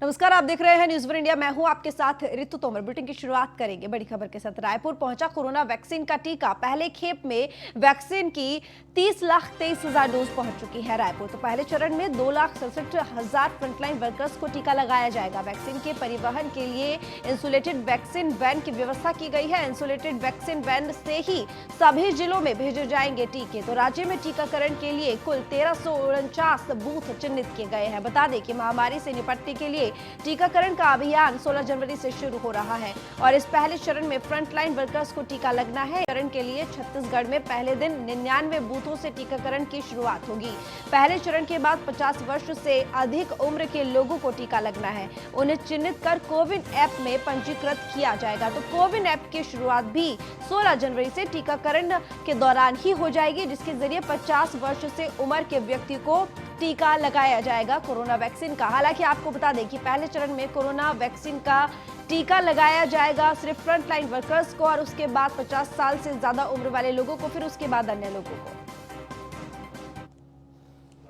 नमस्कार, आप देख रहे हैं न्यूज़ वन इंडिया। मैं हूं आपके साथ ऋतु तोमर। बुलेटिन की शुरुआत करेंगे बड़ी खबर के साथ। रायपुर पहुंचा कोरोना वैक्सीन का टीका। पहले खेप में वैक्सीन की 30,23,000 डोज पहुंच चुकी है रायपुर। तो पहले चरण में 2,67,000 फ्रंटलाइन वर्कर्स को टीका लगाया जाएगा। वैक्सीन के परिवहन के लिए इंसुलेटेड वैक्सीन वैन की व्यवस्था की गई है। इंसुलेटेड वैक्सीन वैन से ही सभी जिलों में भेजे जाएंगे टीके। तो राज्य में टीकाकरण के लिए कुल 1349 बूथ चिन्हित किए गए हैं। बता दें कि महामारी से निपटने के लिए टीकाकरण का अभियान 16 जनवरी से शुरू हो रहा है और इस पहले चरण में फ्रंटलाइन वर्कर्स को टीका लगना है। चरण के लिए छत्तीसगढ़ में पहले दिन 99 बूथों से टीकाकरण की शुरुआत होगी। पहले चरण के बाद 50 वर्ष से अधिक उम्र के लोगों को टीका लगना है। उन्हें चिन्हित कर कोविन ऐप में पंजीकृत किया जाएगा। तो कोविन ऐप की शुरुआत भी 16 जनवरी से टीकाकरण के दौरान ही हो जाएगी, जिसके जरिए 50 वर्ष से उम्र के व्यक्ति को टीका लगाया जाएगा कोरोना वैक्सीन का। हालांकि आपको बता दें कि पहले चरण में कोरोना वैक्सीन का टीका लगाया जाएगा सिर्फ फ्रंटलाइन वर्कर्स को और उसके बाद 50 साल से ज्यादा उम्र वाले लोगों को, फिर उसके बाद अन्य लोगों को।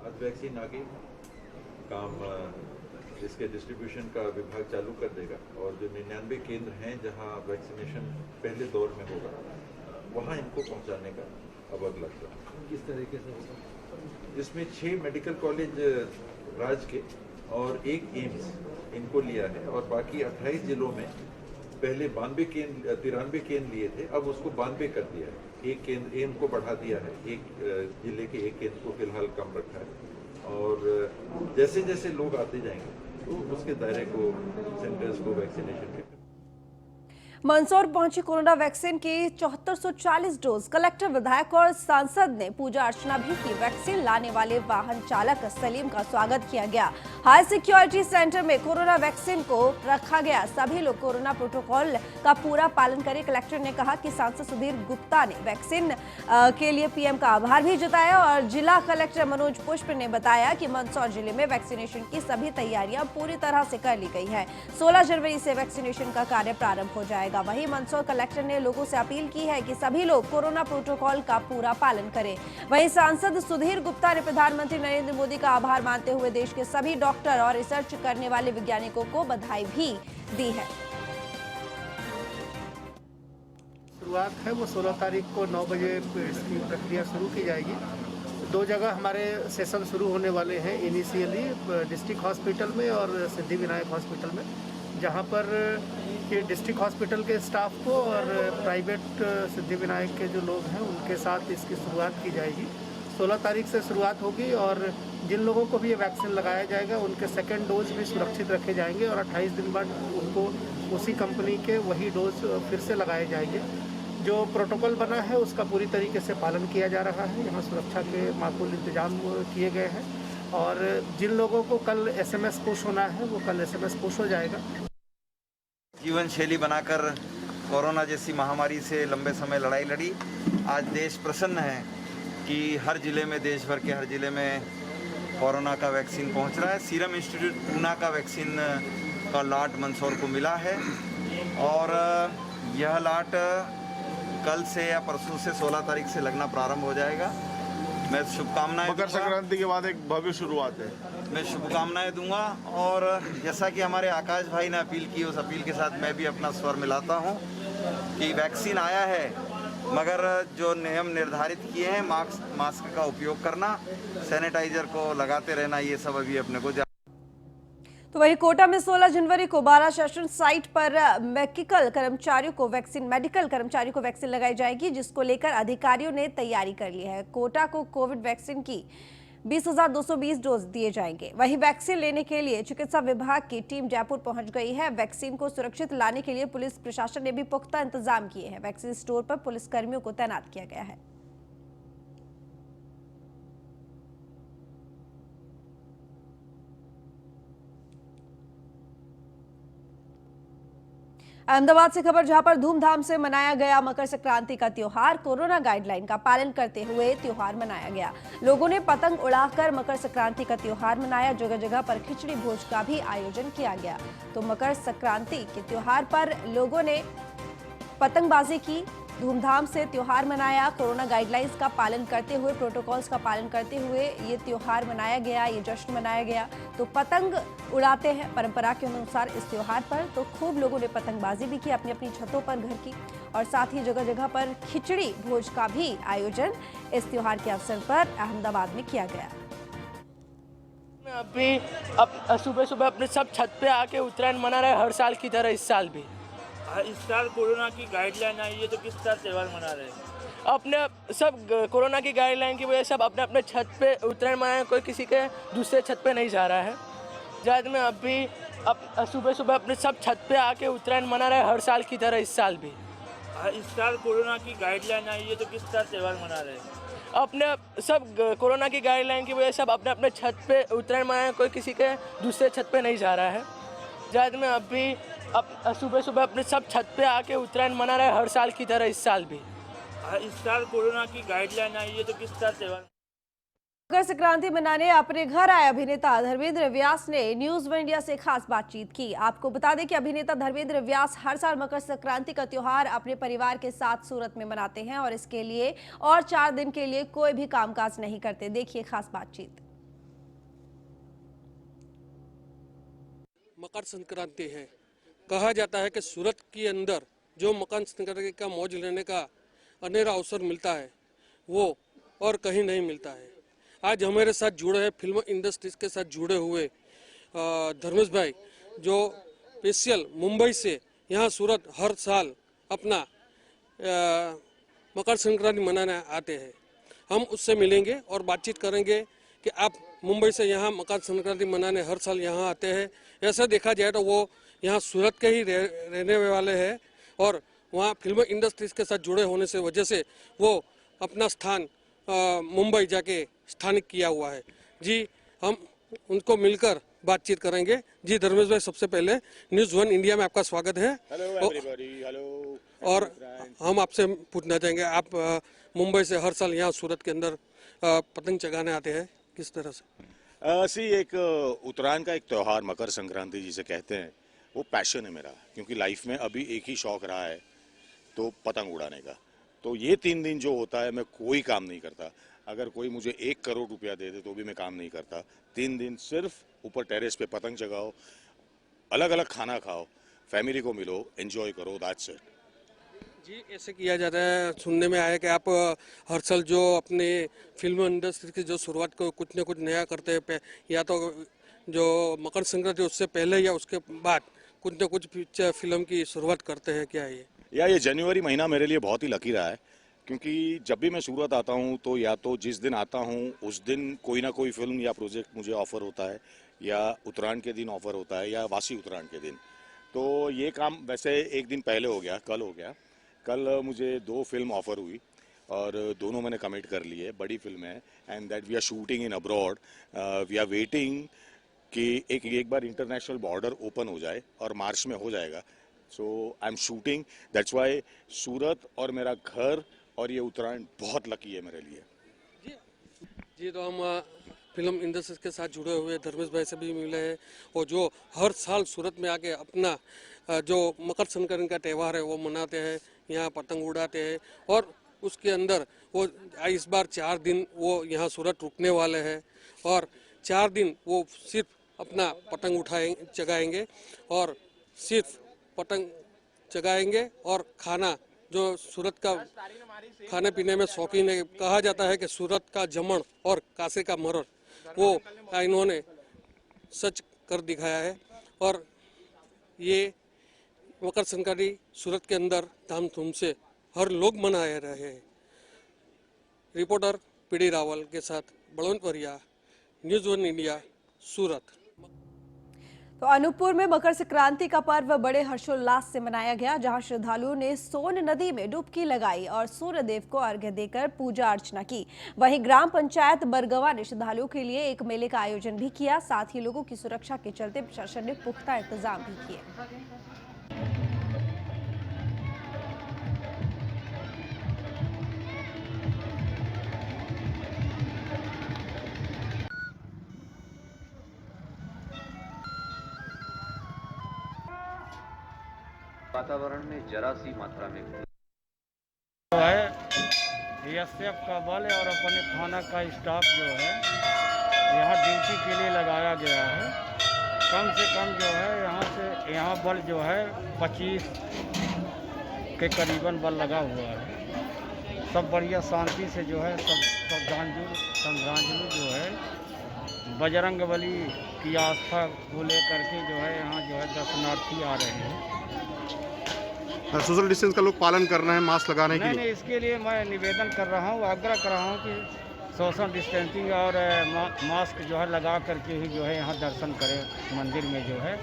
आज वैक्सीन आगे काम इसके डिस्ट्रीब्यूशन का विभाग चालू कर देगा और जो 99 केंद्र हैं जहां वैक्सीनेशन पहले दौर में होगा वहां इनको पहुंचाने का अब अगला है। किस तरीके से होगा? इसमें 6 मेडिकल कॉलेज राज्य के और 1 एम्स इनको लिया है और बाकी 28 जिलों में पहले 93 केंद्र लिए थे, अब उसको 92 कर दिया है। 1 केंद्र एम्स को बढ़ा दिया है, एक जिले के 1 केंद्र को फिलहाल कम रखा है और जैसे जैसे लोग आते जाएंगे तो उसके दायरे को सेंटर्स को वैक्सीनेशन के मंदसौर पहुंची कोरोना वैक्सीन की 7440 डोज। कलेक्टर, विधायक और सांसद ने पूजा अर्चना भी की। वैक्सीन लाने वाले वाहन चालक सलीम का स्वागत किया गया। हाई सिक्योरिटी सेंटर में कोरोना वैक्सीन को रखा गया। सभी लोग कोरोना प्रोटोकॉल का पूरा पालन करें। कलेक्टर ने कहा कि सांसद सुधीर गुप्ता ने वैक्सीन के लिए पीएम का आभार भी जताया और जिला कलेक्टर मनोज पुष्प ने बताया कि मंदसौर जिले में वैक्सीनेशन की सभी तैयारियां पूरी तरह से कर ली गई है। 16 जनवरी से वैक्सीनेशन का कार्य प्रारंभ हो जाएगा। वहीं मंदसौर कलेक्टर ने लोगों से अपील की है कि सभी लोग कोरोना प्रोटोकॉल का पूरा पालन करें। वहीं सांसद सुधीर गुप्ता ने प्रधानमंत्री नरेंद्र मोदी का आभार मानते हुए देश के सभी डॉक्टर और रिसर्च करने वाले वैज्ञानिकों को बधाई भी दी है। शुरुआत है वो 16 तारीख को 9 बजे इसकी प्रक्रिया शुरू की जाएगी। 2 जगह हमारे सेशन शुरू होने वाले हैं इनिशियली, डिस्ट्रिक्ट हॉस्पिटल में और सिद्धि विनायक हॉस्पिटल में, जहां पर कि डिस्ट्रिक्ट हॉस्पिटल के स्टाफ को और प्राइवेट सिद्धि विनायक के जो लोग हैं उनके साथ इसकी शुरुआत की जाएगी। 16 तारीख से शुरुआत होगी और जिन लोगों को भी ये वैक्सीन लगाया जाएगा उनके सेकेंड डोज भी सुरक्षित रखे जाएंगे और 28 दिन बाद उनको उसी कंपनी के वही डोज फिर से लगाए जाएंगे। जो प्रोटोकॉल बना है उसका पूरी तरीके से पालन किया जा रहा है। यहाँ सुरक्षा के माकूल इंतजाम किए गए हैं और जिन लोगों को कल SMS पुश होना है वो कल SMS पुश हो जाएगा। जीवन शैली बनाकर कोरोना जैसी महामारी से लंबे समय लड़ाई लड़ी। आज देश प्रसन्न है कि हर जिले में, देश भर के हर जिले में कोरोना का वैक्सीन पहुंच रहा है। सीरम इंस्टीट्यूट पूना का वैक्सीन का लॉट मंदसौर को मिला है और यह लॉट कल से या परसों से 16 तारीख से लगना प्रारंभ हो जाएगा। मैं शुभकामनाएं, मकर संक्रांति के बाद एक भव्य शुरुआत है। मैं शुभकामनाएं दूंगा और जैसा कि हमारे आकाश भाई ने अपील की, उस अपील के साथ मैं भी अपना स्वर मिलाता हूं कि वैक्सीन आया है मगर जो नियम निर्धारित किए हैं, मास्क का उपयोग करना, सैनिटाइजर को लगाते रहना, ये सब अभी अपने को तो वहीं कोटा में 16 जनवरी को 12 सेशन साइट पर मेडिकल कर्मचारियों को वैक्सीन लगाई जाएगी, जिसको लेकर अधिकारियों ने तैयारी कर ली है। कोटा को कोविड वैक्सीन की 20,220 डोज दिए जाएंगे। वहीं वैक्सीन लेने के लिए चिकित्सा विभाग की टीम जयपुर पहुंच गई है। वैक्सीन को सुरक्षित लाने के लिए पुलिस प्रशासन ने भी पुख्ता इंतजाम किए हैं। वैक्सीन स्टोर पर पुलिस कर्मियों को तैनात किया गया है। अहमदाबाद से खबर, जहां पर धूमधाम से मनाया गया मकर संक्रांति का त्योहार। कोरोना गाइडलाइन का पालन करते हुए त्योहार मनाया गया। लोगों ने पतंग उड़ाकर मकर संक्रांति का त्योहार मनाया। जगह जगह पर खिचड़ी भोज का भी आयोजन किया गया। तो मकर संक्रांति के त्योहार पर लोगों ने पतंगबाजी की, धूमधाम से त्योहार मनाया। कोरोना गाइडलाइंस का पालन करते हुए, प्रोटोकॉल्स का पालन करते हुए ये त्योहार मनाया गया, ये जश्न मनाया गया। तो पतंग उड़ाते हैं परंपरा के अनुसार इस त्योहार पर। तो खूब लोगों ने पतंगबाजी भी की अपनी अपनी छतों पर घर की, और साथ ही जगह जगह पर खिचड़ी भोज का भी आयोजन इस त्योहार के अवसर पर अहमदाबाद में किया गया। मैं अभी सुबह सुबह अपने सब छत पे आके उत्तरायण मना रहे, हर साल की तरह इस साल भी। इस साल कोरोना की गाइडलाइन आई है तो किस तरह त्योहार मना रहे हैं? अपने सब कोरोना की गाइडलाइन की वजह से सब अपने अपने छत पे उत्तरायण मनाए, कोई किसी के दूसरे छत पे नहीं जा रहा है। जब मैं अभी सुबह सुबह अपने सब छत पे आके उत्तरायण मना रहे, हर साल की तरह इस साल भी। इस साल कोरोना की गाइडलाइन आई है तो किस तरह त्योहार मना रहे हैं? अपने सब कोरोना की गाइडलाइन की वजह से सब अपने अपने छत पे उत्तरायण मनाए, कोई किसी के दूसरे छत पे नहीं जा रहा है। जब मैं अभी सुबह सुबह अपने सब छत पे आके उत्तरायण मना रहे, हर साल की तरह इस साल भी। इस साल कोरोना की गाइडलाइन आई है तो किस तरह त्योहार? मकर संक्रांति मनाने अपने घर आए अभिनेता धर्मेंद्र व्यास ने न्यूज वन इंडिया से खास बातचीत की। आपको बता दें कि अभिनेता धर्मेंद्र व्यास हर साल मकर संक्रांति का त्योहार अपने परिवार के साथ सूरत में मनाते हैं और इसके लिए और 4 दिन के लिए कोई भी कामकाज नहीं करते। देखिए खास बातचीत। मकर संक्रांति है, कहा जाता है कि सूरत के अंदर जो मकर संक्रांति का मौज लेने का अनेरा अवसर मिलता है वो और कहीं नहीं मिलता है। आज हमारे साथ जुड़े हैं फिल्म इंडस्ट्रीज के साथ जुड़े हुए धर्मेश भाई, जो स्पेशल मुंबई से यहाँ सूरत हर साल अपना मकर संक्रांति मनाने आते हैं। हम उससे मिलेंगे और बातचीत करेंगे कि आप मुंबई से यहाँ मकर संक्रांति मनाने हर साल यहाँ आते हैं। ऐसा देखा जाए तो वो यहाँ सूरत के ही रहने वाले हैं और वहाँ फिल्म इंडस्ट्रीज के साथ जुड़े होने से वजह से वो अपना स्थान मुंबई जाके स्थानिक किया हुआ है। जी, हम उनको मिलकर बातचीत करेंगे। जी धर्मेश भाई, सबसे पहले न्यूज़ वन इंडिया में आपका स्वागत है। Hello everybody, hello. और हम आपसे पूछना चाहेंगे, आप मुंबई से हर साल यहाँ सूरत के अंदर पतंग चगाने आते हैं, किस तरह से? एक उत्तरायण का एक त्यौहार मकर संक्रांति जिसे कहते हैं, वो पैशन है मेरा, क्योंकि लाइफ में अभी एक ही शौक रहा है तो पतंग उड़ाने का। तो ये 3 दिन जो होता है मैं कोई काम नहीं करता। अगर कोई मुझे 1 करोड़ रुपया दे दे तो भी मैं काम नहीं करता। 3 दिन सिर्फ ऊपर टेरेस पे पतंग चगाओ, अलग अलग खाना खाओ, फैमिली को मिलो, एंजॉय करो, दैट्स इट। जी, ऐसे किया जाता है। सुनने में आया कि आप हर साल जो अपने फिल्म इंडस्ट्री की जो शुरुआत को कुछ न कुछ नया करते हैं, या तो जो मकर संक्रांति उससे पहले या उसके बाद कुछ न कुछ फिल्म की शुरुआत करते हैं, क्या ये? ये जनवरी महीना मेरे लिए बहुत ही लकी रहा है, क्योंकि जब भी मैं सूरत आता हूँ तो या तो जिस दिन आता हूँ उस दिन कोई ना कोई फिल्म या प्रोजेक्ट मुझे ऑफर होता है, या उत्तरायण के दिन ऑफर होता है, या वासी उत्तरायण के दिन। तो ये काम वैसे एक दिन पहले हो गया, कल हो गया। कल मुझे 2 फिल्म ऑफर हुई और दोनों मैंने कमिट कर लिए। बड़ी फिल्म है and that we are shooting in abroad. We are waiting कि एक बार इंटरनेशनल बॉर्डर ओपन हो जाए और मार्च में हो जाएगा। So I am shooting, that's why Surat और मेरा घर और ये उत्तरायण बहुत लकी है मेरे लिए। जी, तो हम फिल्म इंडस्ट्री के साथ जुड़े हुए धर्मेश भाई से भी मिले हैं, और जो हर साल सूरत में आके अपना जो मकर संक्रांति का त्यौहार है वो मनाते हैं, यहाँ पतंग उड़ाते हैं। और उसके अंदर वो इस बार 4 दिन वो यहाँ सूरत रुकने वाले हैं और 4 दिन वो सिर्फ अपना पतंग चगाएंगे और सिर्फ पतंग चगाएंगे और खाना, जो सूरत का खाने पीने में शौकीन है। कहा जाता है कि सूरत का जमण और कासे का मरण, वो इन्होंने सच कर दिखाया है। और ये मकर संक्रांति सूरत के अंदर धामधूम से हर लोग मनाए रहे हैं। रिपोर्टर पीडी रावल के साथ बलवंत वरिया, न्यूज़ वन इंडिया, सूरत। तो अनूपपुर में मकर संक्रांति का पर्व बड़े हर्षोल्लास से मनाया गया, जहां श्रद्धालुओं ने सोन नदी में डुबकी लगाई और सूर्य देव को अर्घ्य देकर पूजा अर्चना की। वहीं ग्राम पंचायत बरगवा ने श्रद्धालुओं के लिए एक मेले का आयोजन भी किया। साथ ही लोगों की सुरक्षा के चलते प्रशासन ने पुख्ता इंतजाम भी किए। वातावरण में जरा सी मात्रा में बीएसएफ का बल और अपने थाना का स्टाफ जो है यहाँ ड्यूटी के लिए लगाया गया है। कम से कम जो है यहाँ बल जो है 25 के करीबन बल लगा हुआ है। सब बढ़िया शांति से जो है सब श्रद्धांजलि जो है बजरंगबली की आस्था को लेकर के जो है यहाँ जो है दर्शनार्थी आ रहे हैं। सोशल डिस्टेंस का लोग पालन करना है, मास्क लगाने के लिए। नहीं, इसके लिए मैं निवेदन कर रहा हूँ, आग्रह कर रहा हूँ कि सोशल डिस्टेंसिंग और मास्क जो है लगा करके ही जो है यहाँ दर्शन करें मंदिर में जो है।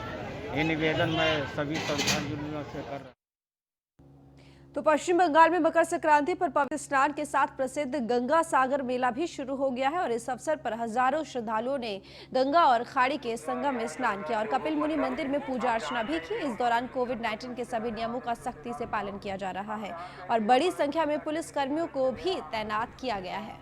ये निवेदन मैं सभी श्रद्धांजलियों से कर रहा हूँ। तो पश्चिम बंगाल में मकर संक्रांति पर पवित्र स्नान के साथ प्रसिद्ध गंगा सागर मेला भी शुरू हो गया है और इस अवसर पर हजारों श्रद्धालुओं ने गंगा और खाड़ी के संगम में स्नान किया और कपिल मुनि मंदिर में पूजा अर्चना भी की। इस दौरान कोविड-19 के सभी नियमों का सख्ती से पालन किया जा रहा है और बड़ी संख्या में पुलिस कर्मियों को भी तैनात किया गया है।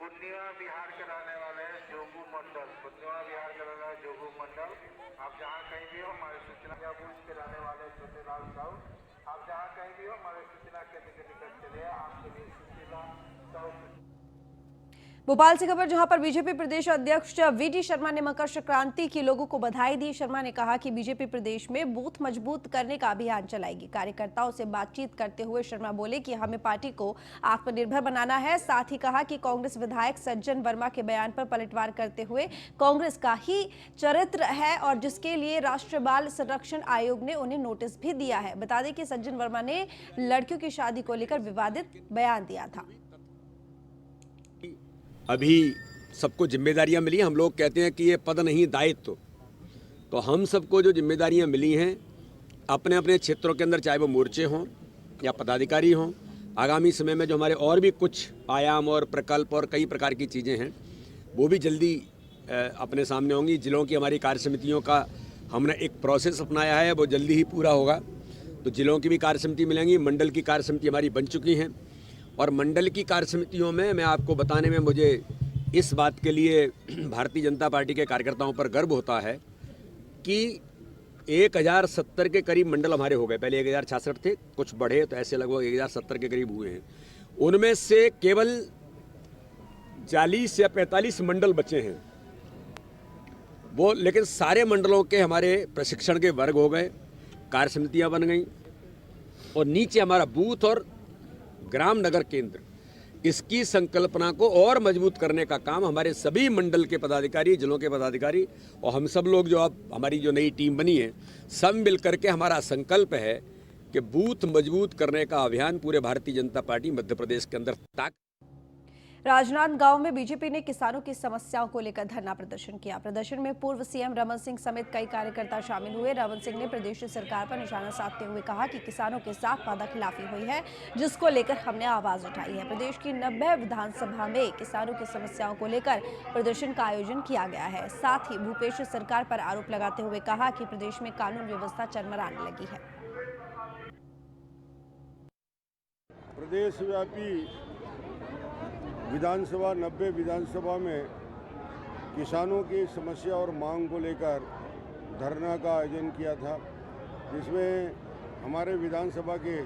पूर्णिमा बिहार के रहने वाले जोगू मंडल, पूर्णिमा बिहार के रहने वाले जोगू मंडल, आप जहाँ कहीं भी हो हमारे सूचना बूथ के रहने वाले छोटे लाल साहु, आप जहाँ कहीं भी हो हमारे सूचना केंद्र के निकट चले आपके लिए सूचना साहु। भोपाल से खबर जहां पर बीजेपी प्रदेश अध्यक्ष वीडी शर्मा ने मकर संक्रांति की लोगों को बधाई दी। शर्मा ने कहा कि बीजेपी प्रदेश में बूथ मजबूत करने का अभियान चलाएगी। कार्यकर्ताओं से बातचीत करते हुए शर्मा बोले कि हमें पार्टी को आत्मनिर्भर बनाना है। साथ ही कहा कि कांग्रेस विधायक सज्जन वर्मा के बयान पर पलटवार करते हुए कांग्रेस का ही चरित्र है और जिसके लिए राष्ट्रीय बाल संरक्षण आयोग ने उन्हें नोटिस भी दिया है। बता दें कि सज्जन वर्मा ने लड़कियों की शादी को लेकर विवादित बयान दिया था। अभी सबको जिम्मेदारियां मिली, हम लोग कहते हैं कि ये पद नहीं दायित्व, तो हम सबको जो जिम्मेदारियां मिली हैं अपने अपने क्षेत्रों के अंदर, चाहे वो मोर्चे हों या पदाधिकारी हों, आगामी समय में जो हमारे और भी कुछ आयाम और प्रकल्प और कई प्रकार की चीज़ें हैं वो भी जल्दी अपने सामने होंगी। जिलों की हमारी कार्य समितियों का हमने एक प्रोसेस अपनाया है, वो जल्दी ही पूरा होगा। तो जिलों की भी कार्य समिति मिलेंगी, मंडल की कार्य समिति हमारी बन चुकी हैं और मंडल की कार्य समितियों में मैं आपको बताने में मुझे इस बात के लिए भारतीय जनता पार्टी के कार्यकर्ताओं पर गर्व होता है कि 1070 के करीब मंडल हमारे हो गए। पहले 1066 थे, कुछ बढ़े तो ऐसे लगभग 1070 के करीब हुए हैं। उनमें से केवल 40 या 45 मंडल बचे हैं वो, लेकिन सारे मंडलों के हमारे प्रशिक्षण के वर्ग हो गए, कार्य समितियाँ बन गई और नीचे हमारा बूथ और ग्राम नगर केंद्र, इसकी संकल्पना को और मजबूत करने का काम हमारे सभी मंडल के पदाधिकारी, जिलों के पदाधिकारी और हम सब लोग जो अब हमारी जो नई टीम बनी है, सब मिल करके हमारा संकल्प है कि बूथ मजबूत करने का अभियान पूरे भारतीय जनता पार्टी मध्य प्रदेश के अंदर। राजनांदगांव में बीजेपी ने किसानों की समस्याओं को लेकर धरना प्रदर्शन किया। प्रदर्शन में पूर्व सीएम रमन सिंह समेत कई कार्यकर्ता शामिल हुए। रमन सिंह ने प्रदेश सरकार पर निशाना साधते हुए कहा कि किसानों के साथ वादाखिलाफी हुई है, जिसको लेकर हमने आवाज उठाई है। प्रदेश की 90 विधानसभा में किसानों की समस्याओं को लेकर प्रदर्शन का आयोजन किया गया है। साथ ही भूपेश सरकार पर आरोप लगाते हुए कहा कि प्रदेश में कानून व्यवस्था चरमराने लगी है। प्रदेशव्यापी विधानसभा 90 विधानसभा में किसानों की समस्या और मांग को लेकर धरना का आयोजन किया था, जिसमें हमारे विधानसभा के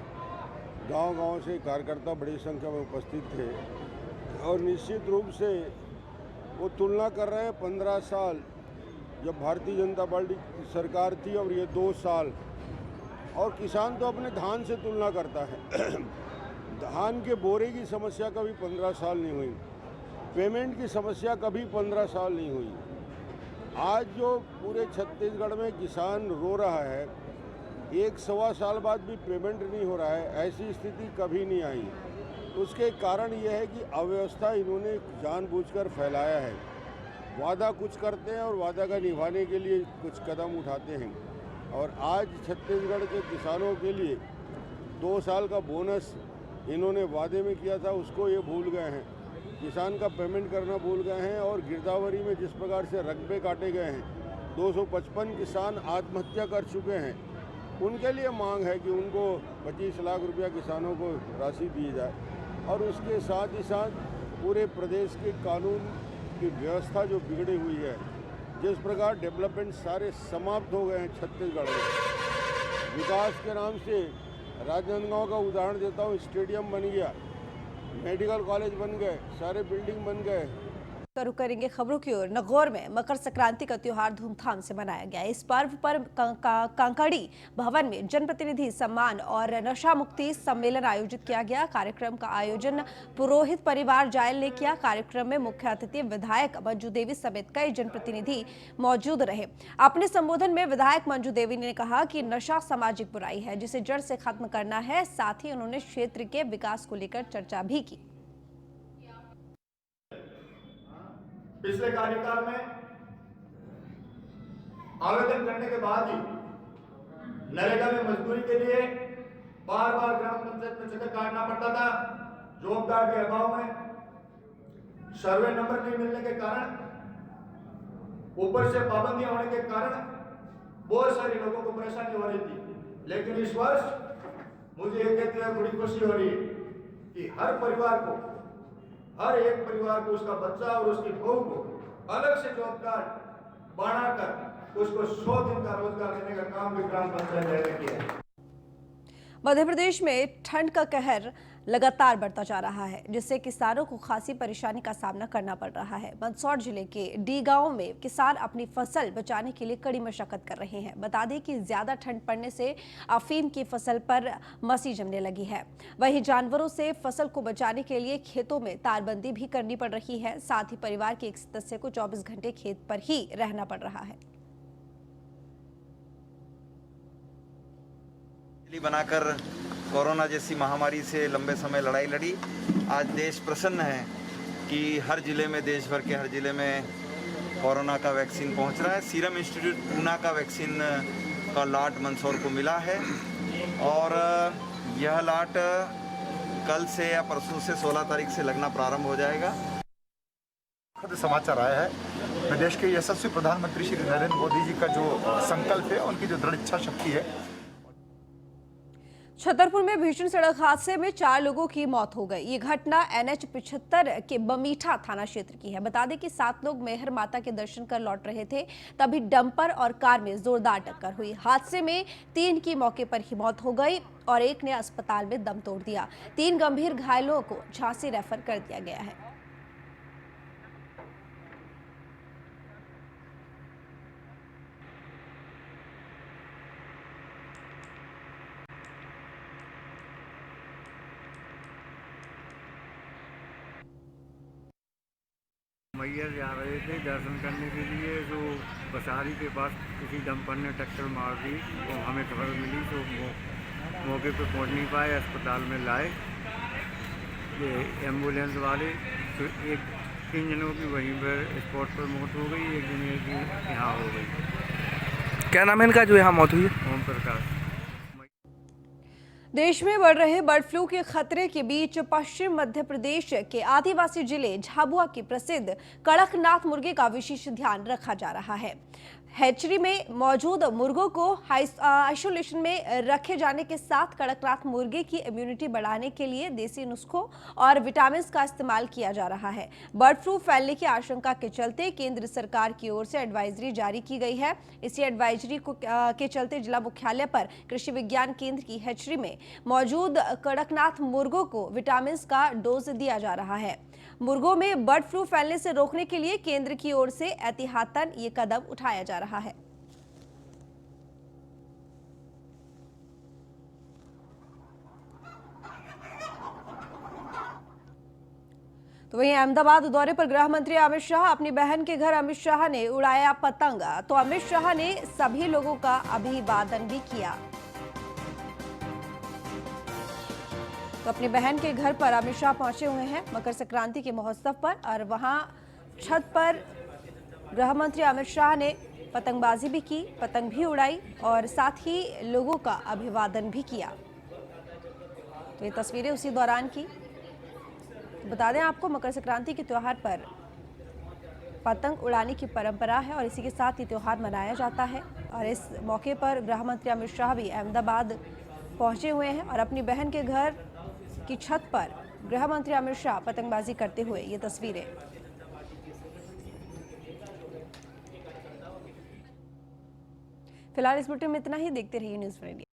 गांव-गांव से कार्यकर्ता बड़ी संख्या में उपस्थित थे और निश्चित रूप से वो तुलना कर रहे हैं 15 साल जब भारतीय जनता पार्टी की सरकार थी और ये 2 साल, और किसान तो अपने धान से तुलना करता है। धान के बोरे की समस्या कभी 15 साल नहीं हुई, पेमेंट की समस्या कभी 15 साल नहीं हुई। आज जो पूरे छत्तीसगढ़ में किसान रो रहा है, 1-1.25 साल बाद भी पेमेंट नहीं हो रहा है, ऐसी स्थिति कभी नहीं आई। उसके कारण यह है कि अव्यवस्था इन्होंने जानबूझकर फैलाया है। वादा कुछ करते हैं और वादा का निभाने के लिए कुछ कदम उठाते हैं, और आज छत्तीसगढ़ के किसानों के लिए 2 साल का बोनस इन्होंने वादे में किया था, उसको ये भूल गए हैं। किसान का पेमेंट करना भूल गए हैं और गिरदावरी में जिस प्रकार से रकबे काटे गए हैं, 255 किसान आत्महत्या कर चुके हैं। उनके लिए मांग है कि उनको 25 लाख रुपया किसानों को राशि दी जाए और उसके साथ ही साथ पूरे प्रदेश के कानून की व्यवस्था जो बिगड़ी हुई है, जिस प्रकार डेवलपमेंट सारे समाप्त हो गए हैं छत्तीसगढ़ में। विकास के नाम से राजनांदगांव का उदाहरण देता हूँ, स्टेडियम बन गया, मेडिकल कॉलेज बन गए, सारे बिल्डिंग बन गए। रुक करेंगे खबरों की ओर। नागौर में मकर संक्रांति का त्योहार धूमधाम से मनाया गया। इस पर्व पर कांकड़ी भवन में जनप्रतिनिधि सम्मान और नशा मुक्ति सम्मेलन आयोजित किया गया। कार्यक्रम का आयोजन पुरोहित परिवार जायल ने किया। कार्यक्रम में मुख्य अतिथि विधायक मंजू देवी समेत कई जनप्रतिनिधि मौजूद रहे। अपने संबोधन में विधायक मंजू देवी ने कहा कि नशा सामाजिक बुराई है जिसे जड़ से खत्म करना है। साथ ही उन्होंने क्षेत्र के विकास को लेकर चर्चा भी की। पिछले कार्यकाल में आवेदन करने के बाद ही नरेगा में मजदूरी के लिए बार बार ग्राम पंचायत में चक्कर काटना पड़ता था। जॉब कार्ड के अभाव में, सर्वे नंबर नहीं मिलने के कारण, ऊपर से पाबंदियां होने के कारण बहुत सारे लोगों को परेशानी हो रही थी। लेकिन इस वर्ष मुझे ये कहते हुए बड़ी खुशी हो रही है कि हर परिवार को, हर एक परिवार को, उसका बच्चा और उसकी बहू को अलग से जॉब कार्ड बनाकर उसको 100 दिन का रोजगार देने का काम भी ग्राम पंचायत ने किया है। मध्य प्रदेश में ठंड का कहर लगातार बढ़ता जा रहा है, जिससे किसानों को खासी परेशानी का सामना करना पड़ रहा है। मंदसौर जिले के डी गांव में किसान अपनी फसल बचाने के लिए कड़ी मशक्कत कर रहे हैं। बता दें कि ज्यादा ठंड पड़ने से अफीम की फसल पर मसी जमने लगी है। वहीं जानवरों से फसल को बचाने के लिए खेतों में तारबंदी भी करनी पड़ रही है। साथ ही परिवार के एक सदस्य को 24 घंटे खेत पर ही रहना पड़ रहा है। बनाकर कोरोना जैसी महामारी से लंबे समय लड़ाई लड़ी। आज देश प्रसन्न है कि हर जिले में, देश भर के हर जिले में कोरोना का वैक्सीन पहुंच रहा है। सीरम इंस्टीट्यूट पूना का वैक्सीन का लॉट मंदसौर को मिला है और यह लॉट कल से या परसों से 16 तारीख से लगना प्रारंभ हो जाएगा। समाचार आया है, प्रदेश के यशस्वी प्रधानमंत्री श्री नरेंद्र मोदी जी का जो संकल्प है, उनकी जो दृढ़ इच्छा शक्ति है। छतरपुर में भीषण सड़क हादसे में 4 लोगों की मौत हो गई। ये घटना NH 75 के बमीठा थाना क्षेत्र की है। बता दें कि 7 लोग मेहर माता के दर्शन कर लौट रहे थे, तभी डंपर और कार में जोरदार टक्कर हुई। हादसे में 3 की मौके पर ही मौत हो गई और 1 ने अस्पताल में दम तोड़ दिया। 3 गंभीर घायलों को झांसी रेफर कर दिया गया है। मैयर जा रहे थे दर्शन करने के लिए, तो बसारी के पास किसी डंपर ने टक्कर मार दी। तो हमें खबर मिली तो मौके पर पहुंच नहीं पाए, अस्पताल में लाए ये एम्बुलेंस वाले। तो 3 जनों की वहीं पर स्पॉट पर मौत हो गई, 1 जने की यहाँ हो गई। क्या नाम है इनका जो यहाँ मौत हुई है? ओम प्रकाश। देश में बढ़ रहे बर्ड फ्लू के खतरे के बीच पश्चिम मध्य प्रदेश के आदिवासी जिले झाबुआ के प्रसिद्ध कड़कनाथ मुर्गे का विशेष ध्यान रखा जा रहा है। हैचरी में मौजूद मुर्गों को आइसोलेशन में रखे जाने के साथ कड़कनाथ मुर्गे की इम्यूनिटी बढ़ाने के लिए देसी नुस्खों और विटामिन का इस्तेमाल किया जा रहा है। बर्ड फ्लू फैलने की आशंका के चलते केंद्र सरकार की ओर से एडवाइजरी जारी की गई है। इसी एडवाइजरी के चलते जिला मुख्यालय पर कृषि विज्ञान केंद्र की हैचरी में मौजूद कड़कनाथ मुर्गों को विटामिन का डोज दिया जा रहा है। मुर्गों में बर्ड फ्लू फैलने से रोकने के लिए केंद्र की ओर से एहतियातन ये कदम उठाया जा रहा है। तो वहीं अहमदाबाद दौरे पर गृह मंत्री अमित शाह, अपनी बहन के घर अमित शाह ने उड़ाया पतंग। तो अमित शाह ने सभी लोगों का अभिवादन भी किया। तो अपनी बहन के घर पर अमित शाह पहुंचे हुए हैं मकर संक्रांति के महोत्सव पर, और वहां छत पर गृह मंत्री अमित शाह ने पतंगबाजी भी की, पतंग भी उड़ाई और साथ ही लोगों का अभिवादन भी किया। तो ये तस्वीरें उसी दौरान की। तो बता दें आपको, मकर संक्रांति के त्योहार पर पतंग उड़ाने की परंपरा है और इसी के साथ ये त्यौहार मनाया जाता है। और इस मौके पर गृह मंत्री अमित शाह भी अहमदाबाद पहुंचे हुए हैं और अपनी बहन के घर की छत पर गृह मंत्री अमित शाह पतंगबाजी करते हुए ये तस्वीरें। फिलहाल इस बुलेटिन में इतना ही। देखते रहिए न्यूज़ 4 इंडिया।